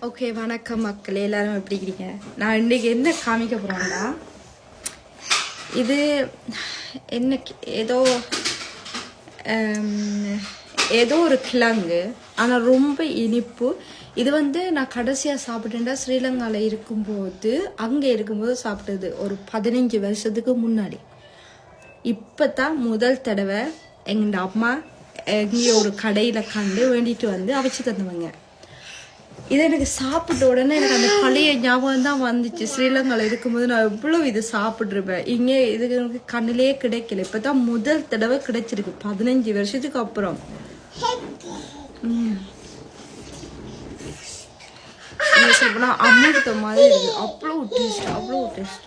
Okay, வணக்கம் மக்களே, எல்லாரும் எப்படி இருக்கீங்க? நான் இன்றைக்கி என்ன காமிக்க போகிறேன்னா, இது என்ன ஏதோ ஒரு கிழங்கு, ஆனால் ரொம்ப இனிப்பு. இது நான் கடைசியாக சாப்பிட்டேன்டா ஸ்ரீலங்காவில் இருக்கும்போது, அங்கே இருக்கும்போது சாப்பிட்டது ஒரு 15 வருஷத்துக்கு முன்னாடி. இப்போ தான் முதல் தடவை எங்கள் அம்மா எங்கேயோ ஒரு கடையில் கண்டு வேண்டிட்டு வந்து அவிச்சு தந்தவங்க. இதை எனக்கு சாப்பிட்ட உடனே எனக்கு அந்த பழைய ஞாபகம் தான் வந்துச்சு. ஸ்ரீலங்காவில் இருக்கும்போது நான் எவ்வளோ இது சாப்பிட்ருப்பேன். இங்கே இதுக்கு எனக்கு கண்ணிலே கிடைக்கல. இப்போ தான் முதல் தடவை கிடைச்சிருக்கு 15 வருஷத்துக்கு அப்புறம். சொல்லப்போனா அமிர்த மாதிரி இருக்கு. அவ்வளோ டேஸ்ட், அவ்வளோ டேஸ்ட்.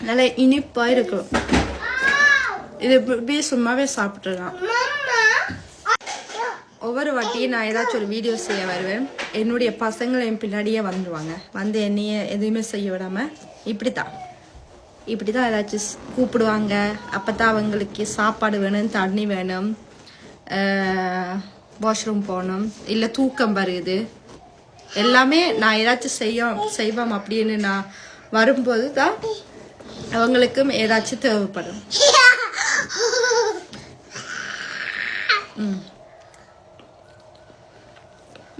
நல்லா இனிப்பாக இருக்கும். இது இப்படியே சும்மாவே சாப்பிட்றலாம். ஒவ்வொரு வாட்டியும் நான் ஏதாச்சும் ஒரு வீடியோ செய்ய வருவேன். என்னுடைய பசங்களை என் பின்னாடியே வந்துடுவாங்க. வந்து என்னைய எதுவுமே செய்ய விடாமல் இப்படி தான் ஏதாச்சும் கூப்பிடுவாங்க. அப்போ தான் அவங்களுக்கு சாப்பாடு வேணும், தண்ணி வேணும், வாஷ்ரூம் போகணும், இல்லை தூக்கம் வருது, எல்லாமே நான் ஏதாச்சும் செய்வோம் அப்படின்னு நான் வரும்போது தான் அவங்களுக்கும் ஏதாச்சும் தேவைப்படும்.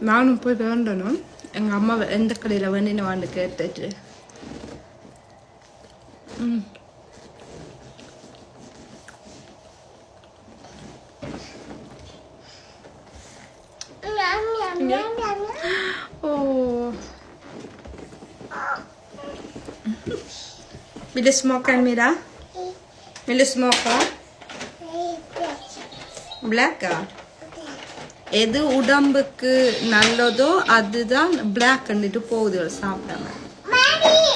நானும் போய் வேண்டணும். எங்கள் அம்மா எந்த கடையில் வேண்டின்னு வாண்டு கேட்டுட்டு Vill du smaka en middag? Vill du smaka? Blacka? எது உடம்புக்கு நல்லதோ அதுதான் பிளாக் கண்டுட்டு போகுது சாப்பிடாம.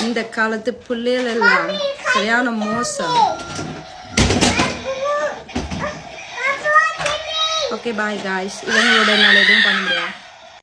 இந்த காலத்து பிள்ளைகள் எல்லாம் சரியான மோசம். Okay, bye guys. இவங்களோட என்னால் எதுவும் பண்ண முடியாது.